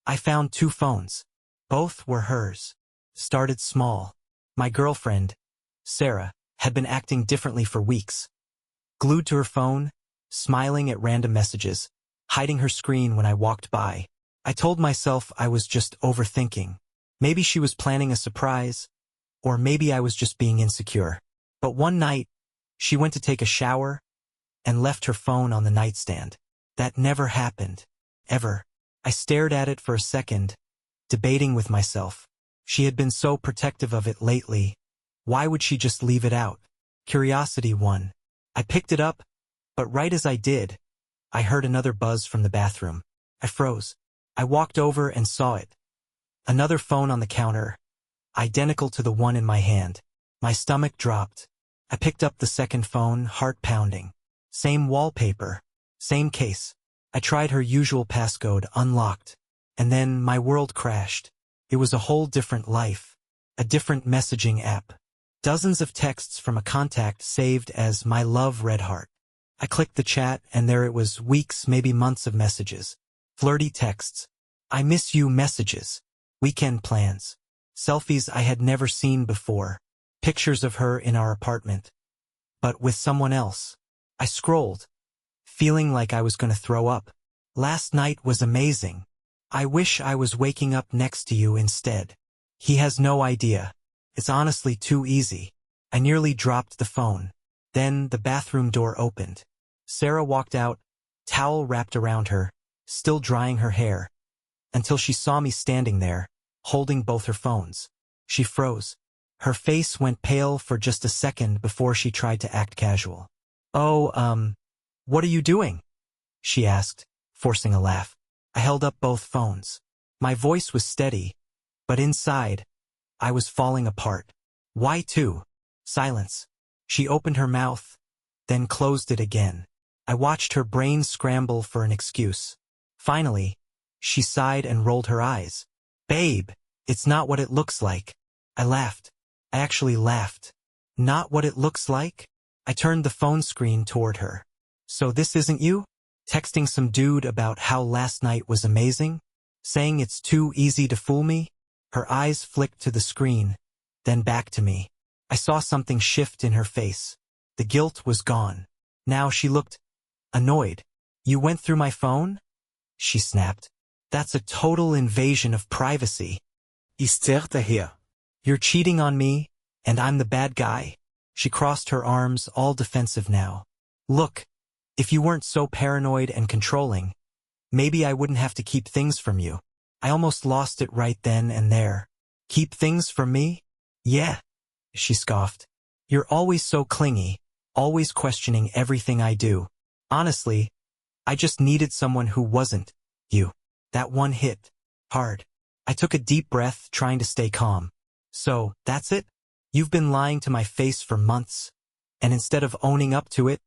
I found 2 phones. Both were hers. Started small. My girlfriend, Sarah, had been acting differently for weeks. Glued to her phone, smiling at random messages, hiding her screen when I walked by. I told myself I was just overthinking. Maybe she was planning a surprise, or maybe I was just being insecure. But one night, she went to take a shower and left her phone on the nightstand. That never happened. Ever. I stared at it for a second, debating with myself. She had been so protective of it lately. Why would she just leave it out? Curiosity won. I picked it up, but right as I did, I heard another buzz from the bathroom. I froze. I walked over and saw it. Another phone on the counter, identical to the one in my hand. My stomach dropped. I picked up the second phone, heart pounding. Same wallpaper. Same case. I tried her usual passcode, unlocked. And then my world crashed. It was a whole different life. A different messaging app. Dozens of texts from a contact saved as "My Love Red Heart." I clicked the chat and there it was, weeks, maybe months of messages. Flirty texts. "I miss you" messages. Weekend plans. Selfies I had never seen before. Pictures of her in our apartment. But with someone else. I scrolled, feeling like I was going to throw up. "Last night was amazing. I wish I was waking up next to you instead." He has no idea. It's honestly too easy. I nearly dropped the phone. Then the bathroom door opened. Sarah walked out, towel wrapped around her, still drying her hair, until she saw me standing there, holding both her phones. She froze. Her face went pale for just a second before she tried to act casual. "Oh, what are you doing?" she asked, forcing a laugh. I held up both phones. My voice was steady, but inside, I was falling apart. "Why two?" Silence. She opened her mouth, then closed it again. I watched her brain scramble for an excuse. Finally, she sighed and rolled her eyes. "Babe, it's not what it looks like." I laughed. I actually laughed. "Not what it looks like?" I turned the phone screen toward her. "So this isn't you? Texting some dude about how last night was amazing? Saying it's too easy to fool me?" Her eyes flicked to the screen, then back to me. I saw something shift in her face. The guilt was gone. Now she looked annoyed. "You went through my phone?" she snapped. "That's a total invasion of privacy." Hysterica here. "You're cheating on me, and I'm the bad guy." She crossed her arms, all defensive now. "Look, if you weren't so paranoid and controlling, maybe I wouldn't have to keep things from you." I almost lost it right then and there. "Keep things from me?" "Yeah," she scoffed. "You're always so clingy, always questioning everything I do. Honestly, I just needed someone who wasn't you." That one hit hard. I took a deep breath, trying to stay calm. "So, that's it? You've been lying to my face for months, and instead of owning up to it,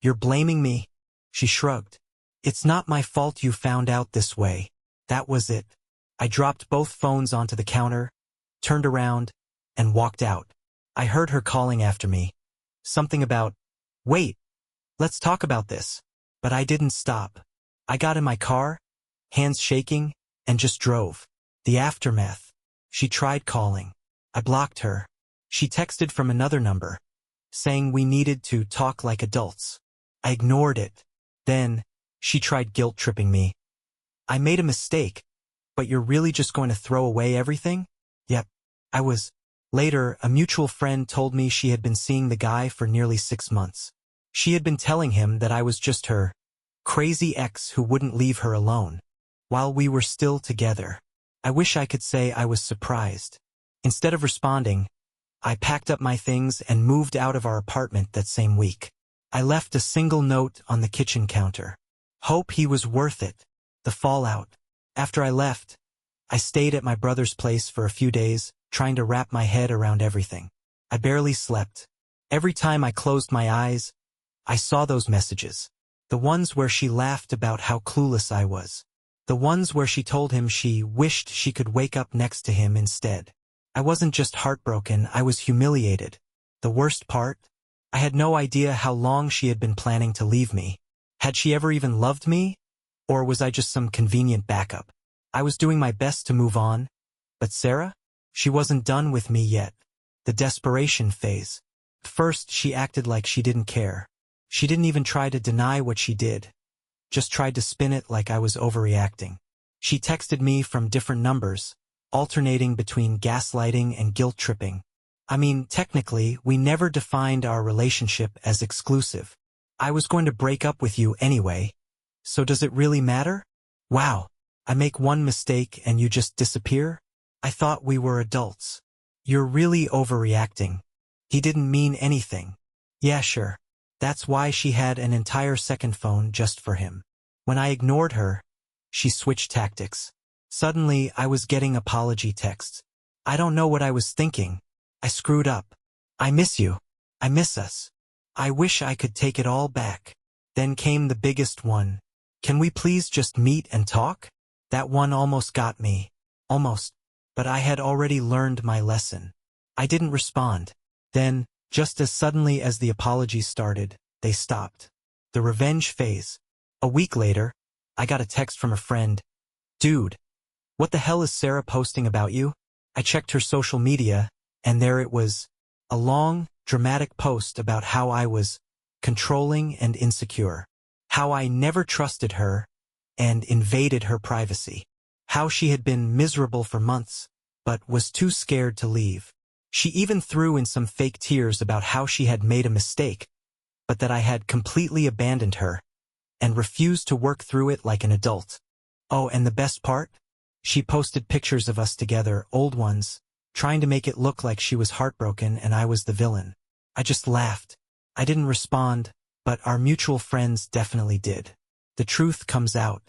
you're blaming me?" She shrugged. "It's not my fault you found out this way." That was it. I dropped both phones onto the counter, turned around, and walked out. I heard her calling after me. Something about, "Wait, let's talk about this." But I didn't stop. I got in my car, hands shaking, and just drove. The aftermath. She tried calling. I blocked her. She texted from another number, saying we needed to talk like adults. I ignored it. Then, she tried guilt-tripping me. "I made a mistake, but you're really just going to throw away everything?" Yep, I was. Later, a mutual friend told me she had been seeing the guy for nearly 6 months. She had been telling him that I was just her crazy ex who wouldn't leave her alone, while we were still together. I wish I could say I was surprised. Instead of responding, I packed up my things and moved out of our apartment that same week. I left a single note on the kitchen counter. "Hope he was worth it." The fallout. After I left, I stayed at my brother's place for a few days, trying to wrap my head around everything. I barely slept. Every time I closed my eyes, I saw those messages. The ones where she laughed about how clueless I was. The ones where she told him she wished she could wake up next to him instead. I wasn't just heartbroken, I was humiliated. The worst part? I had no idea how long she had been planning to leave me. Had she ever even loved me? Or was I just some convenient backup? I was doing my best to move on, but Sarah? She wasn't done with me yet. The desperation phase. First, she acted like she didn't care. She didn't even try to deny what she did. Just tried to spin it like I was overreacting. She texted me from different numbers, alternating between gaslighting and guilt tripping. I mean, technically, we never defined our relationship as exclusive. I was going to break up with you anyway. So does it really matter? Wow, I make one mistake and you just disappear? I thought we were adults. You're really overreacting. He didn't mean anything. Yeah, sure. That's why she had an entire second phone just for him. When I ignored her, she switched tactics. Suddenly, I was getting apology texts. I don't know what I was thinking. I screwed up. I miss you. I miss us. I wish I could take it all back. Then came the biggest one. Can we please just meet and talk? That one almost got me. Almost. But I had already learned my lesson. I didn't respond. Then, just as suddenly as the apologies started, they stopped. The revenge phase. A week later, I got a text from a friend. Dude, what the hell is Sarah posting about you? I checked her social media, and there it was. A long, dramatic post about how I was controlling and insecure. How I never trusted her and invaded her privacy. How she had been miserable for months, but was too scared to leave. She even threw in some fake tears about how she had made a mistake, but that I had completely abandoned her and refused to work through it like an adult. Oh, and the best part? She posted pictures of us together, old ones, trying to make it look like she was heartbroken and I was the villain. I just laughed. I didn't respond, but our mutual friends definitely did. The truth comes out.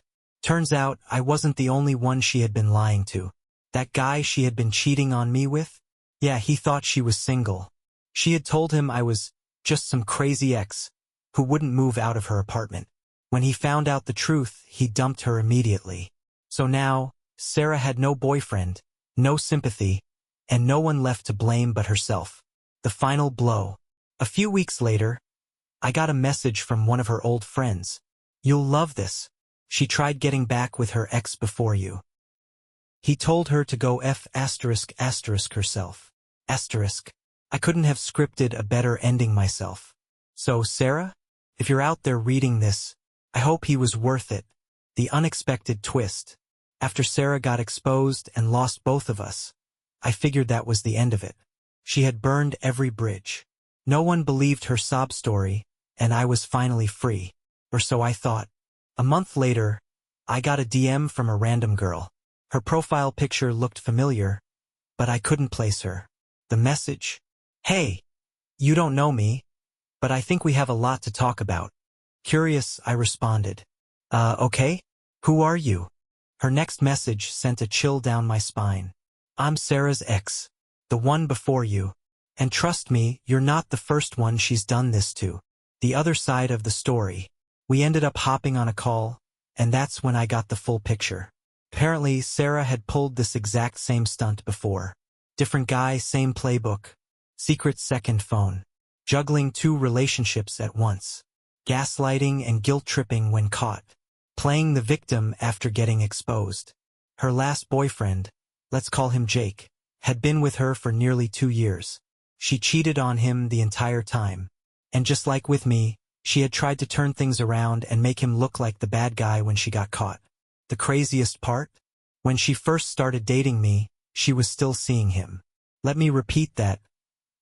Turns out I wasn't the only one she had been lying to. That guy she had been cheating on me with? Yeah, he thought she was single. She had told him I was just some crazy ex who wouldn't move out of her apartment. When he found out the truth, he dumped her immediately. So now, Sarah had no boyfriend, no sympathy, and no one left to blame but herself. The final blow. A few weeks later, I got a message from one of her old friends. You'll love this. She tried getting back with her ex before you. He told her to go F*** herself. Asterisk. I couldn't have scripted a better ending myself. So, Sarah, if you're out there reading this, I hope he was worth it. The unexpected twist. After Sarah got exposed and lost both of us, I figured that was the end of it. She had burned every bridge. No one believed her sob story, and I was finally free. Or so I thought. A month later, I got a DM from a random girl. Her profile picture looked familiar, but I couldn't place her. The message? Hey, you don't know me, but I think we have a lot to talk about. Curious, I responded. Okay? Who are you? Her next message sent a chill down my spine. I'm Sarah's ex, the one before you. And trust me, you're not the first one she's done this to. The other side of the story. We ended up hopping on a call, and that's when I got the full picture. Apparently, Sarah had pulled this exact same stunt before. Different guy, same playbook. Secret second phone. Juggling two relationships at once. Gaslighting and guilt-tripping when caught. Playing the victim after getting exposed. Her last boyfriend, let's call him Jake, had been with her for nearly 2 years. She cheated on him the entire time. And just like with me, she had tried to turn things around and make him look like the bad guy when she got caught. The craziest part? When she first started dating me, she was still seeing him. Let me repeat that.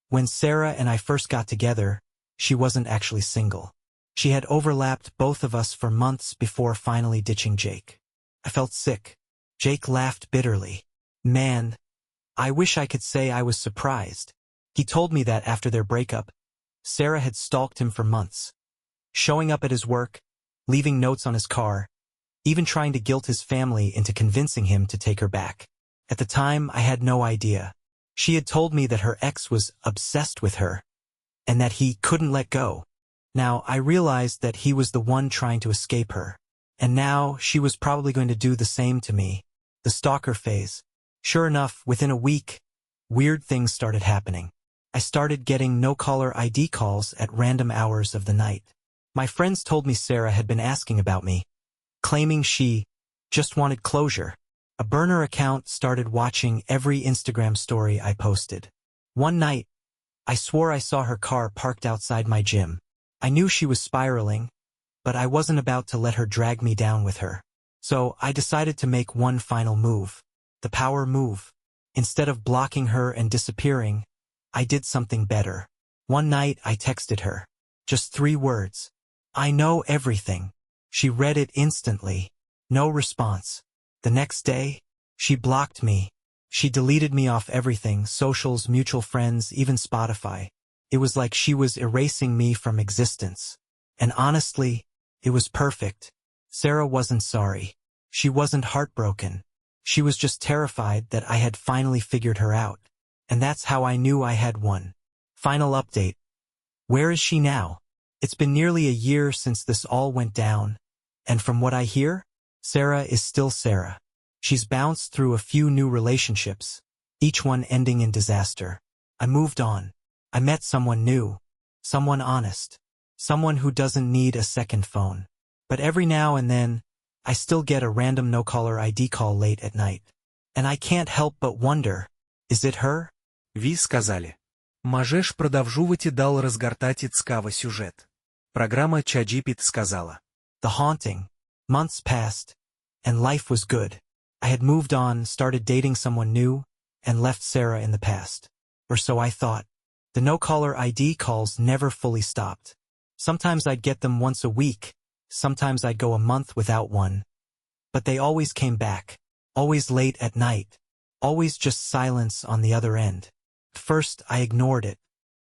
When Sarah and I first got together, she wasn't actually single. She had overlapped both of us for months before finally ditching Jake. I felt sick. Jake laughed bitterly. Man, I wish I could say I was surprised. He told me that after their breakup, Sarah had stalked him for months. Showing up at his work, leaving notes on his car, even trying to guilt his family into convincing him to take her back. At the time, I had no idea. She had told me that her ex was obsessed with her, and that he couldn't let go. Now, I realized that he was the one trying to escape her. And now, she was probably going to do the same to me. The stalker phase. Sure enough, within a week, weird things started happening. I started getting no-caller ID calls at random hours of the night. My friends told me Sarah had been asking about me, claiming she just wanted closure. A burner account started watching every Instagram story I posted. One night, I swore I saw her car parked outside my gym. I knew she was spiraling, but I wasn't about to let her drag me down with her. So I decided to make one final move. The power move. Instead of blocking her and disappearing, I did something better. One night I texted her. Just 3 words. I know everything. She read it instantly. No response. The next day, she blocked me. She deleted me off everything, socials, mutual friends, even Spotify. It was like she was erasing me from existence. And honestly, it was perfect. Sarah wasn't sorry. She wasn't heartbroken. She was just terrified that I had finally figured her out. And that's how I knew I had won. Final update. Where is she now? It's been nearly a year since this all went down. And from what I hear, Sarah is still Sarah. She's bounced through a few new relationships, each one ending in disaster. I moved on. I met someone new, someone honest, someone who doesn't need a second phone. But every now and then, I still get a random no-caller ID call late at night. And I can't help but wonder, is it her? Ви сказали. Можеш продовжувати далі розгортати цікавий сюжет. Програма ChatGPT сказала. The haunting. Months passed, and life was good. I had moved on, started dating someone new, and left Sarah in the past. Or so I thought. The no-caller ID calls never fully stopped. Sometimes I'd get them once a week, sometimes I'd go a month without one. But they always came back, always late at night, always just silence on the other end. At first, I ignored it,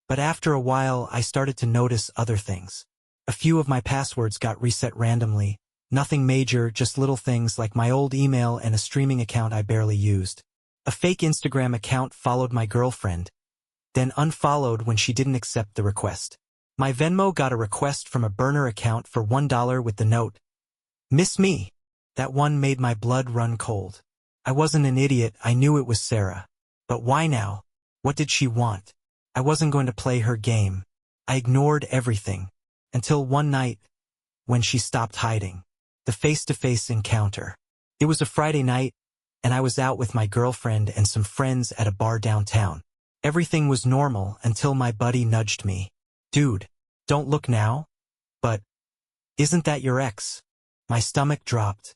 but after a while I started to notice other things. A few of my passwords got reset randomly, nothing major, just little things like my old email and a streaming account I barely used. A fake Instagram account followed my girlfriend, then unfollowed when she didn't accept the request. My Venmo got a request from a burner account for $1 with the note, "Miss me." That one made my blood run cold. I wasn't an idiot, I knew it was Sarah. But why now? What did she want? I wasn't going to play her game. I ignored everything. Until one night, when she stopped hiding. The face-to-face encounter. It was a Friday night, and I was out with my girlfriend and some friends at a bar downtown. Everything was normal until my buddy nudged me. "Dude, don't look now." "But, isn't that your ex?" My stomach dropped.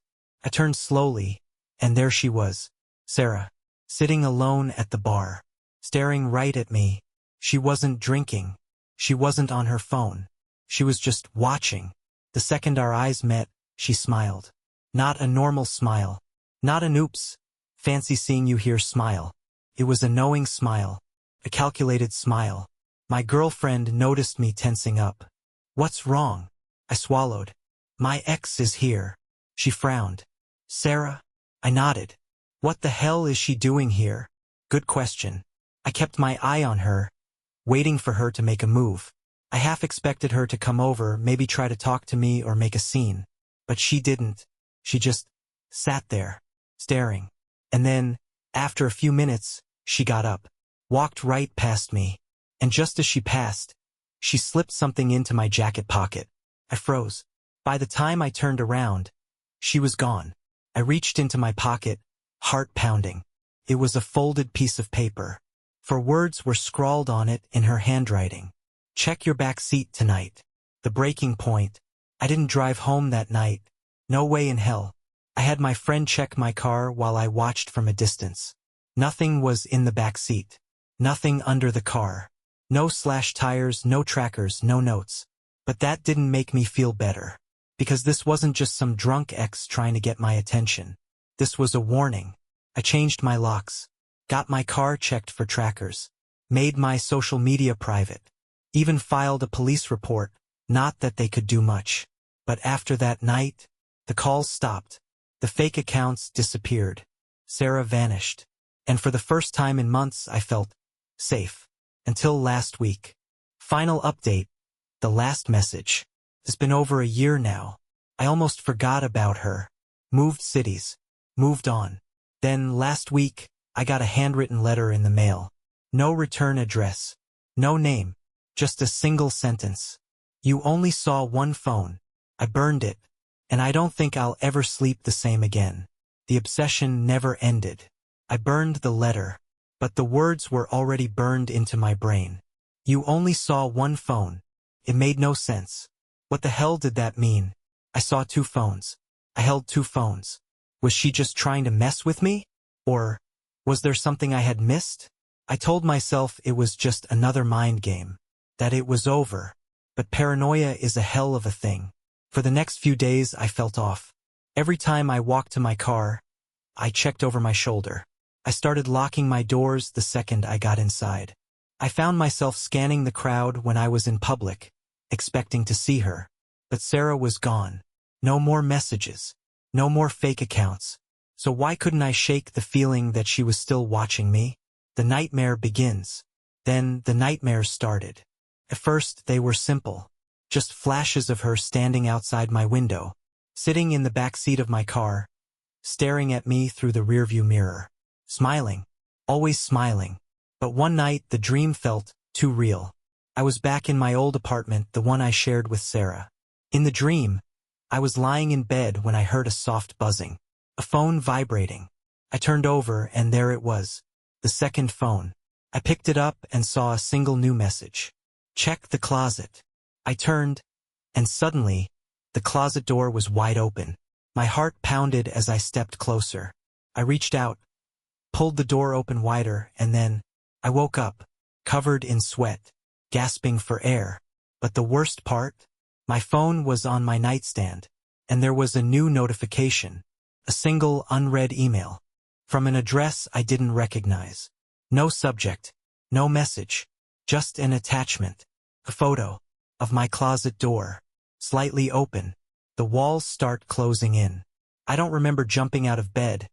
I turned slowly, and there she was, Sarah, sitting alone at the bar, staring right at me. She wasn't drinking. She wasn't on her phone. She was just watching. The second our eyes met, she smiled. Not a normal smile. Not an oops, fancy seeing you here smile. It was a knowing smile. A calculated smile. My girlfriend noticed me tensing up. "What's wrong?" I swallowed. "My ex is here." She frowned. "Sarah?" I nodded. "What the hell is she doing here?" Good question. I kept my eye on her, waiting for her to make a move. I half expected her to come over, maybe try to talk to me or make a scene. But she didn't. She just sat there, staring. And then, after a few minutes, she got up, walked right past me. And just as she passed, she slipped something into my jacket pocket. I froze. By the time I turned around, she was gone. I reached into my pocket, heart pounding. It was a folded piece of paper. For words were scrawled on it in her handwriting. "Check your back seat tonight." The breaking point. I didn't drive home that night. No way in hell. I had my friend check my car while I watched from a distance. Nothing was in the back seat. Nothing under the car. No slash tires, no trackers, no notes. But that didn't make me feel better. Because this wasn't just some drunk ex trying to get my attention. This was a warning. I changed my locks. Got my car checked for trackers. Made my social media private. Even filed a police report. Not that they could do much. But after that night, the calls stopped. The fake accounts disappeared. Sarah vanished. And for the first time in months, I felt safe. Until last week. Final update. The last message. It's been over a year now. I almost forgot about her. Moved cities. Moved on. Then last week, I got a handwritten letter in the mail. No return address. No name. Just a single sentence. "You only saw one phone." I burned it. And I don't think I'll ever sleep the same again. The obsession never ended. I burned the letter, but the words were already burned into my brain. You only saw one phone. It made no sense. What the hell did that mean? I saw two phones. I held two phones. Was she just trying to mess with me? Or was there something I had missed? I told myself it was just another mind game, that it was over. But paranoia is a hell of a thing. For the next few days I felt off. Every time I walked to my car, I checked over my shoulder. I started locking my doors the second I got inside. I found myself scanning the crowd when I was in public, expecting to see her. But Sarah was gone. No more messages. No more fake accounts. So why couldn't I shake the feeling that she was still watching me? The nightmare begins. Then the nightmares started. At first they were simple. Just flashes of her standing outside my window, sitting in the back seat of my car, staring at me through the rearview mirror. Smiling. Always smiling. But one night the dream felt too real. I was back in my old apartment, the one I shared with Sarah. In the dream, I was lying in bed when I heard a soft buzzing. A phone vibrating. I turned over and there it was. The second phone. I picked it up and saw a single new message. Check the closet. I turned, and suddenly, the closet door was wide open. My heart pounded as I stepped closer. I reached out, pulled the door open wider, and then I woke up, covered in sweat, gasping for air. But the worst part? My phone was on my nightstand, and there was a new notification. A single unread email. From an address I didn't recognize. No subject. No message. Just an attachment. A photo. Of my closet door. Slightly open. The walls start closing in. I don't remember jumping out of bed.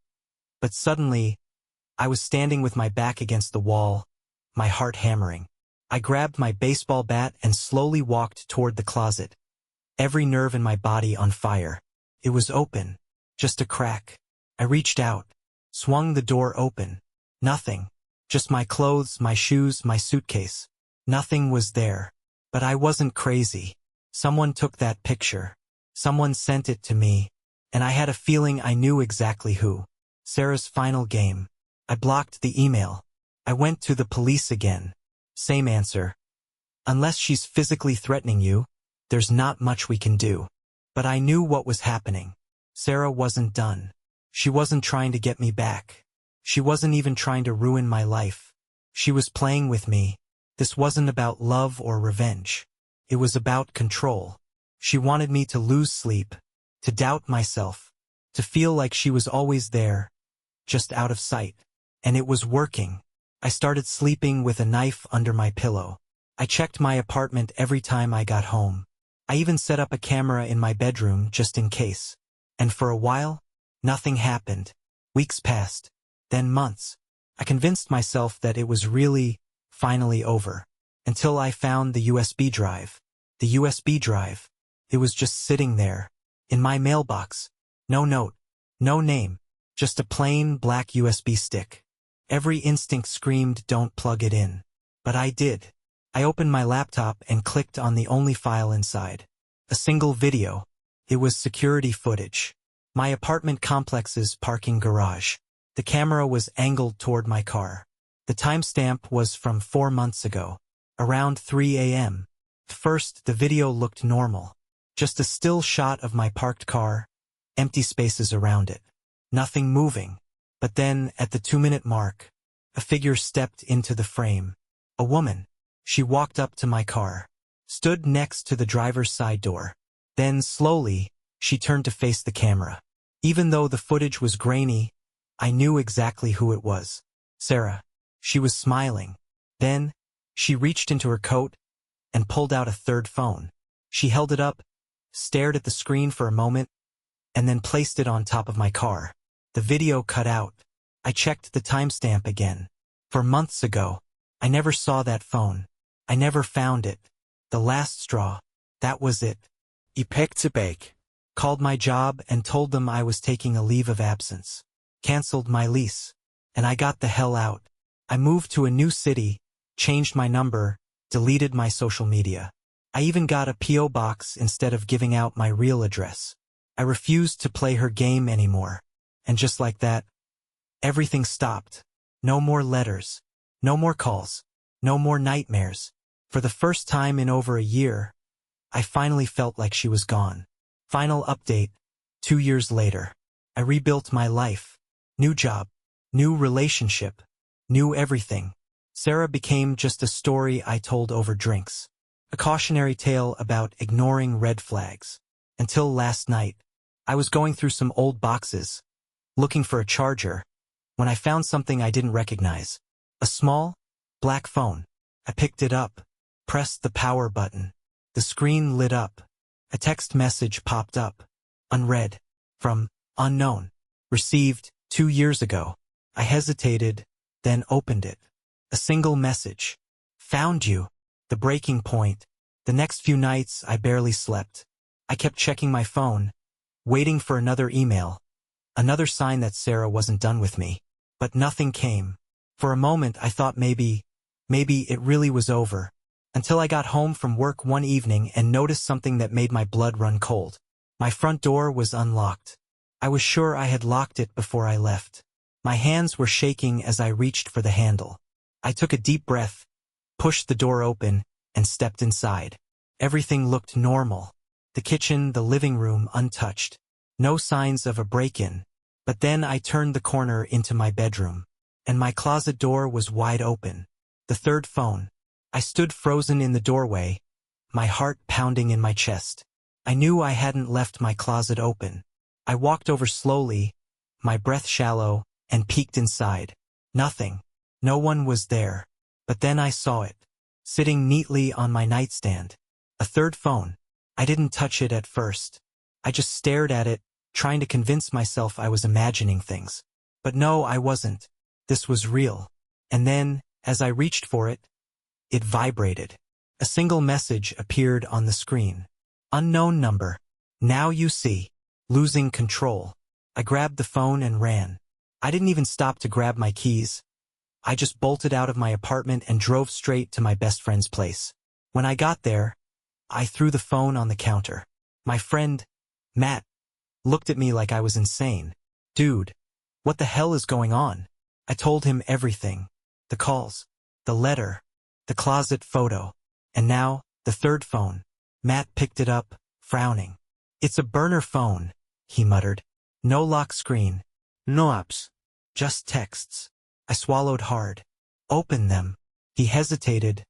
But suddenly, I was standing with my back against the wall, my heart hammering. I grabbed my baseball bat and slowly walked toward the closet. Every nerve in my body on fire. It was open. Just a crack. I reached out. Swung the door open. Nothing. Just my clothes, my shoes, my suitcase. Nothing was there. But I wasn't crazy. Someone took that picture. Someone sent it to me. And I had a feeling I knew exactly who. Sarah's final game. I blocked the email. I went to the police again. Same answer. Unless she's physically threatening you, there's not much we can do. But I knew what was happening. Sarah wasn't done. She wasn't trying to get me back. She wasn't even trying to ruin my life. She was playing with me. This wasn't about love or revenge. It was about control. She wanted me to lose sleep, to doubt myself, to feel like she was always there, just out of sight. And it was working. I started sleeping with a knife under my pillow. I checked my apartment every time I got home. I even set up a camera in my bedroom just in case. And for a while, nothing happened. Weeks passed. Then months. I convinced myself that it was really, finally over. Until I found the USB drive. The USB drive. It was just sitting there. In my mailbox. No note. No name. Just a plain black USB stick. Every instinct screamed, don't plug it in. But I did. I opened my laptop and clicked on the only file inside. A single video. It was security footage. My apartment complex's parking garage. The camera was angled toward my car. The timestamp was from 4 months ago. Around 3 a.m. At first, the video looked normal. Just a still shot of my parked car, empty spaces around it. Nothing moving. But then, at the 2-minute mark, a figure stepped into the frame. A woman. She walked up to my car. Stood next to the driver's side door. Then, slowly, she turned to face the camera. Even though the footage was grainy, I knew exactly who it was. Sarah. She was smiling. Then, she reached into her coat and pulled out a third phone. She held it up, stared at the screen for a moment, and then placed it on top of my car. The video cut out. I checked the timestamp again. For months ago. I never saw that phone. I never found it. The last straw. That was it. I picked a bake. Called my job and told them I was taking a leave of absence. Cancelled my lease. And I got the hell out. I moved to a new city, changed my number, deleted my social media. I even got a P.O. box instead of giving out my real address. I refused to play her game anymore. And just like that, everything stopped. No more letters. No more calls. No more nightmares. For the first time in over a year, I finally felt like she was gone. Final update, 2 years later. I rebuilt my life. New job. New relationship. New everything. Sarah became just a story I told over drinks. A cautionary tale about ignoring red flags. Until last night, I was going through some old boxes, looking for a charger, when I found something I didn't recognize. A small, black phone. I picked it up, pressed the power button. The screen lit up. A text message popped up. Unread. From unknown. Received 2 years ago. I hesitated, then opened it. A single message. Found you. The breaking point. The next few nights I barely slept. I kept checking my phone, waiting for another email. Another sign that Sarah wasn't done with me. But nothing came. For a moment I thought maybe it really was over. Until I got home from work one evening and noticed something that made my blood run cold. My front door was unlocked. I was sure I had locked it before I left. My hands were shaking as I reached for the handle. I took a deep breath, pushed the door open, and stepped inside. Everything looked normal. The kitchen, the living room, untouched. No signs of a break-in. But then I turned the corner into my bedroom. And my closet door was wide open. The third phone. I stood frozen in the doorway, my heart pounding in my chest. I knew I hadn't left my closet open. I walked over slowly, my breath shallow, and peeked inside. Nothing. No one was there. But then I saw it, sitting neatly on my nightstand. A third phone. I didn't touch it at first. I just stared at it, trying to convince myself I was imagining things. But no, I wasn't. This was real. And then, as I reached for it, it vibrated. A single message appeared on the screen. Unknown number. Now you see. Losing control. I grabbed the phone and ran. I didn't even stop to grab my keys. I just bolted out of my apartment and drove straight to my best friend's place. When I got there, I threw the phone on the counter. My friend, Matt, looked at me like I was insane. Dude, what the hell is going on? I told him everything. The calls, the letter, the closet photo, and now, the third phone. Matt picked it up, frowning. It's a burner phone, he muttered. No lock screen. No apps. Just texts. I swallowed hard. Open them. He hesitated,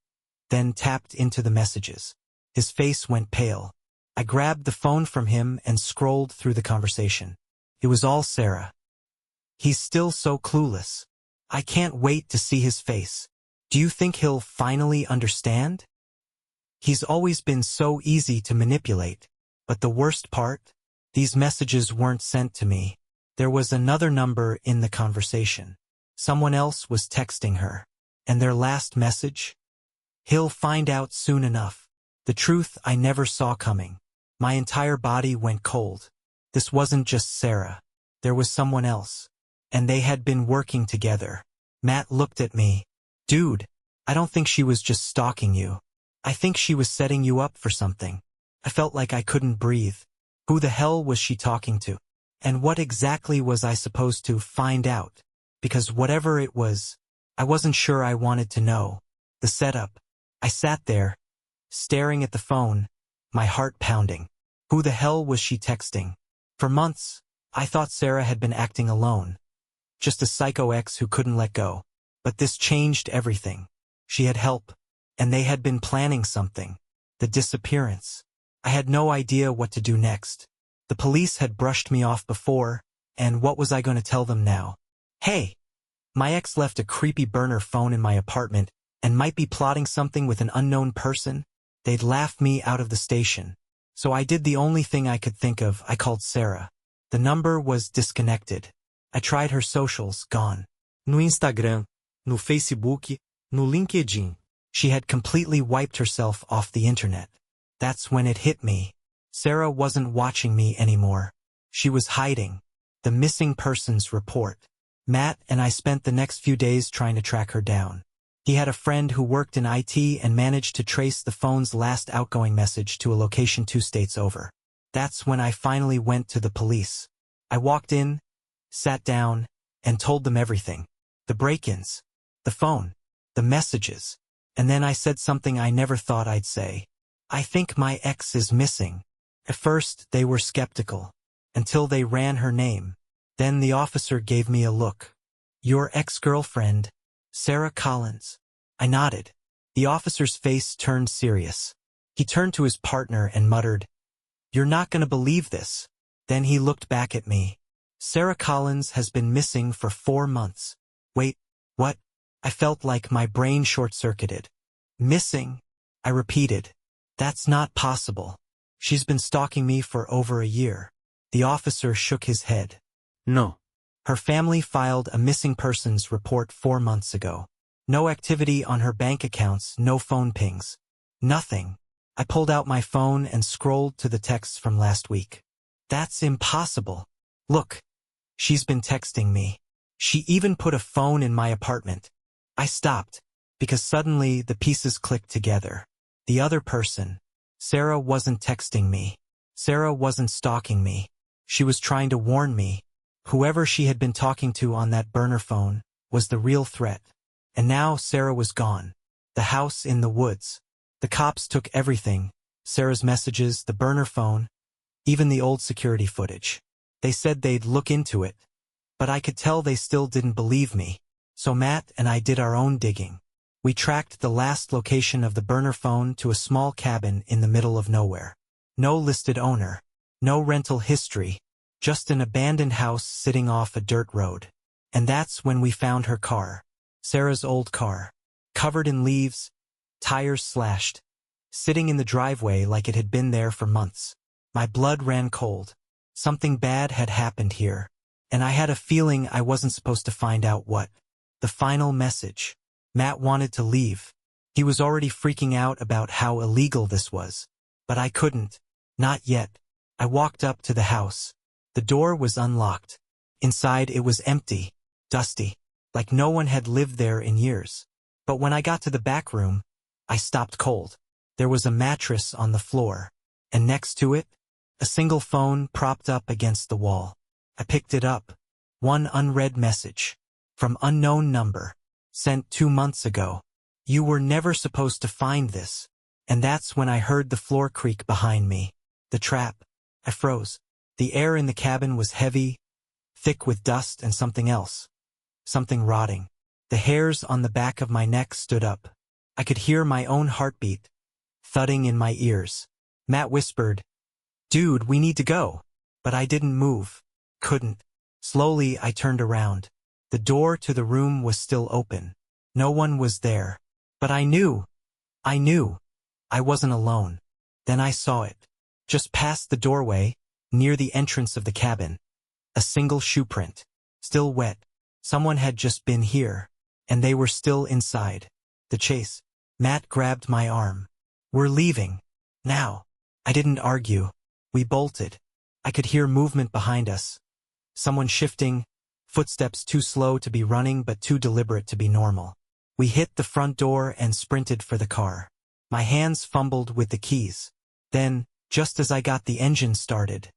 then tapped into the messages. His face went pale. I grabbed the phone from him and scrolled through the conversation. It was all Sarah. He's still so clueless. I can't wait to see his face. Do you think he'll finally understand? He's always been so easy to manipulate. But the worst part? These messages weren't sent to me. There was another number in the conversation. Someone else was texting her. And their last message? He'll find out soon enough. The truth I never saw coming. My entire body went cold. This wasn't just Sarah. There was someone else. And they had been working together. Matt looked at me. Dude, I don't think she was just stalking you. I think she was setting you up for something. I felt like I couldn't breathe. Who the hell was she talking to? And what exactly was I supposed to find out? Because whatever it was, I wasn't sure I wanted to know. The setup. I sat there, staring at the phone, my heart pounding. Who the hell was she texting? For months, I thought Sarah had been acting alone. Just a psycho ex who couldn't let go. But this changed everything. She had help, and they had been planning something. The disappearance. I had no idea what to do next. The police had brushed me off before, and what was I going to tell them now? Hey, my ex left a creepy burner phone in my apartment and might be plotting something with an unknown person. They'd laugh me out of the station. So I did the only thing I could think of. I called Sarah. The number was disconnected. I tried her socials, gone. No Instagram, no Facebook, no LinkedIn. She had completely wiped herself off the internet. That's when it hit me. Sarah wasn't watching me anymore. She was hiding. The missing persons report. Matt and I spent the next few days trying to track her down. He had a friend who worked in IT and managed to trace the phone's last outgoing message to a location 2 states over. That's when I finally went to the police. I walked in, sat down, and told them everything. The break-ins, the phone, the messages. And then I said something I never thought I'd say. I think my ex is missing. At first, they were skeptical, until they ran her name. Then the officer gave me a look. Your ex-girlfriend, Sarah Collins. I nodded. The officer's face turned serious. He turned to his partner and muttered, You're not going to believe this. Then he looked back at me. Sarah Collins has been missing for 4 months. Wait, what? I felt like my brain short-circuited. Missing? I repeated. That's not possible. She's been stalking me for over a year. The officer shook his head. No. Her family filed a missing persons report 4 months ago. No activity on her bank accounts, no phone pings. Nothing. I pulled out my phone and scrolled to the texts from last week. That's impossible. Look, she's been texting me. She even put a phone in my apartment. I stopped, because suddenly the pieces clicked together. The other person, Sarah, wasn't texting me. Sarah wasn't stalking me. She was trying to warn me. Whoever she had been talking to on that burner phone was the real threat. And now Sarah was gone. The house in the woods. The cops took everything, Sarah's messages, the burner phone, even the old security footage. They said they'd look into it, but I could tell they still didn't believe me. So Matt and I did our own digging. We tracked the last location of the burner phone to a small cabin in the middle of nowhere. No listed owner, no rental history, just an abandoned house sitting off a dirt road. And that's when we found her car, Sarah's old car, covered in leaves, tires slashed, sitting in the driveway like it had been there for months. My blood ran cold. Something bad had happened here, and I had a feeling I wasn't supposed to find out what. The final message. Matt wanted to leave. He was already freaking out about how illegal this was. But I couldn't. Not yet. I walked up to the house. The door was unlocked. Inside it was empty, dusty, like no one had lived there in years. But when I got to the back room, I stopped cold. There was a mattress on the floor, and next to it, a single phone propped up against the wall. I picked it up. One unread message. From unknown number. Sent 2 months ago. You were never supposed to find this. And that's when I heard the floor creak behind me. The trap. I froze. The air in the cabin was heavy, thick with dust and something else. Something rotting. The hairs on the back of my neck stood up. I could hear my own heartbeat, thudding in my ears. Matt whispered, Dude, we need to go. But I didn't move. Couldn't. Slowly, I turned around. The door to the room was still open. No one was there. But I knew. I wasn't alone. Then I saw it. Just past the doorway, near the entrance of the cabin. A single shoe print. Still wet. Someone had just been here. And they were still inside. The chase. Matt grabbed my arm. We're leaving. Now. I didn't argue. We bolted. I could hear movement behind us. Someone shifting, footsteps too slow to be running but too deliberate to be normal. We hit the front door and sprinted for the car. My hands fumbled with the keys. Then, just as I got the engine started,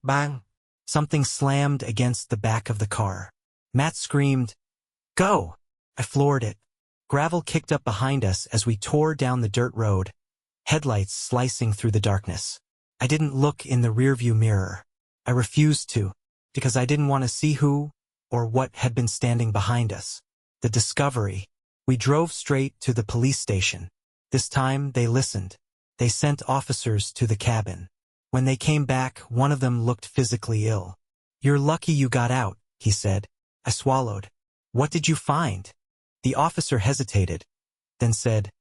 bang! Something slammed against the back of the car. Matt screamed, Go! I floored it. Gravel kicked up behind us as we tore down the dirt road, headlights slicing through the darkness. I didn't look in the rearview mirror. I refused to, because I didn't want to see who or what had been standing behind us. The discovery. We drove straight to the police station. This time they listened. They sent officers to the cabin. When they came back, one of them looked physically ill. You're lucky you got out, he said. I swallowed. What did you find? The officer hesitated, then said,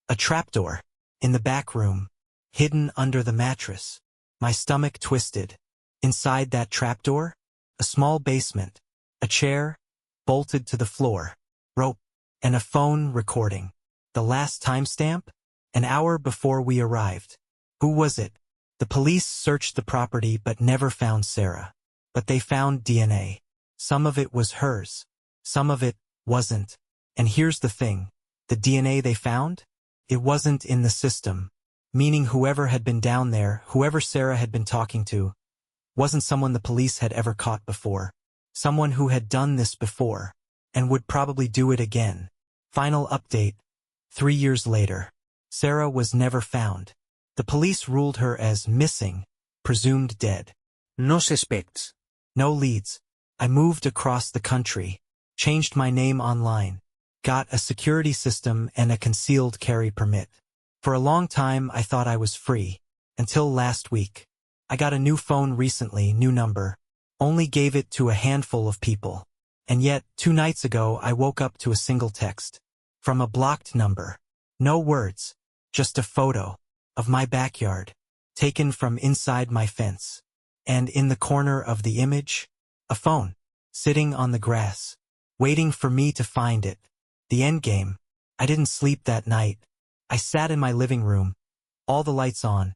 A trapdoor. In the back room. Hidden under the mattress. My stomach twisted. Inside that trapdoor? A small basement. A chair, bolted to the floor. Rope. And a phone recording. The last timestamp? An hour before we arrived. Who was it? The police searched the property but never found Sarah. But they found DNA. Some of it was hers. Some of it wasn't. And here's the thing. The DNA they found? It wasn't in the system. Meaning whoever had been down there, whoever Sarah had been talking to, wasn't someone the police had ever caught before. Someone who had done this before, and would probably do it again. Final update. 3 years later. Sarah was never found. The police ruled her as missing, presumed dead. No suspects. No leads. I moved across the country, changed my name online, got a security system and a concealed carry permit. For a long time I thought I was free, until last week. I got a new phone recently, new number. Only gave it to a handful of people. And yet, 2 nights ago I woke up to a single text. From a blocked number. No words. Just a photo. Of my backyard. Taken from inside my fence. And in the corner of the image, a phone. Sitting on the grass. Waiting for me to find it. The endgame. I didn't sleep that night. I sat in my living room. All the lights on.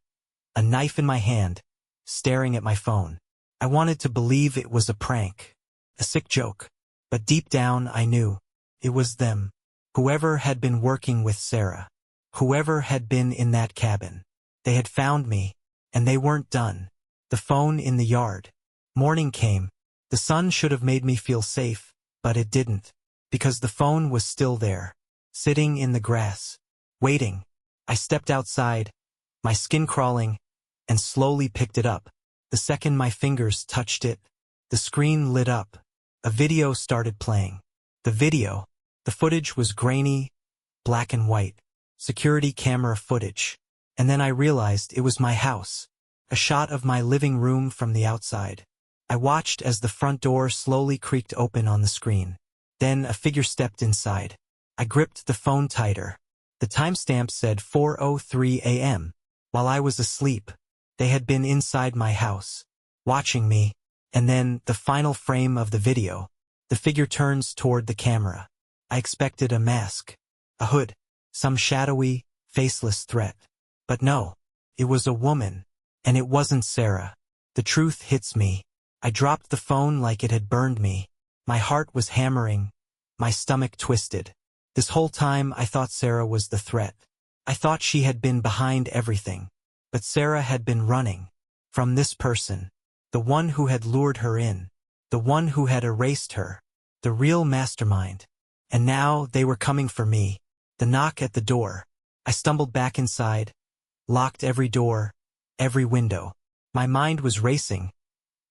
A knife in my hand. Staring at my phone. I wanted to believe it was a prank. A sick joke. But deep down I knew. It was them. Whoever had been working with Sarah. Whoever had been in that cabin. They had found me. And they weren't done. The phone in the yard. Morning came. The sun should have made me feel safe, but it didn't. Because the phone was still there. Sitting in the grass. Waiting. I stepped outside. My skin crawling. And slowly picked it up. The second my fingers touched it, the screen lit up. A video started playing. The video. The footage was grainy, black and white. Security camera footage. And then I realized it was my house. A shot of my living room from the outside. I watched as the front door slowly creaked open on the screen. Then a figure stepped inside. I gripped the phone tighter. The timestamp said 4:03 a.m. While I was asleep. They had been inside my house, watching me, and then the final frame of the video. The figure turns toward the camera. I expected a mask, a hood, some shadowy, faceless threat. But no, it was a woman, and it wasn't Sarah. The truth hits me. I dropped the phone like it had burned me. My heart was hammering, my stomach twisted. This whole time I thought Sarah was the threat. I thought she had been behind everything. But Sarah had been running from this person, the one who had lured her in, the one who had erased her, the real mastermind. And now they were coming for me. The knock at the door. I stumbled back inside, locked every door, every window. My mind was racing.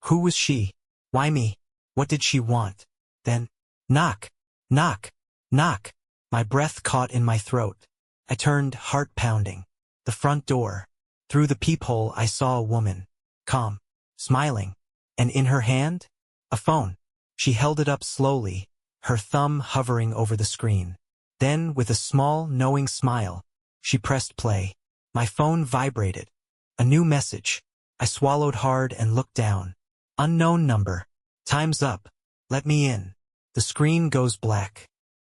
Who was she? Why me? What did she want? Then, knock, knock, knock. My breath caught in my throat. I turned, heart pounding. The front door. Through the peephole I saw a woman, calm, smiling, and in her hand, a phone. She held it up slowly, her thumb hovering over the screen. Then, with a small, knowing smile, she pressed play. My phone vibrated. A new message. I swallowed hard and looked down. Unknown number. Time's up. Let me in. The screen goes black.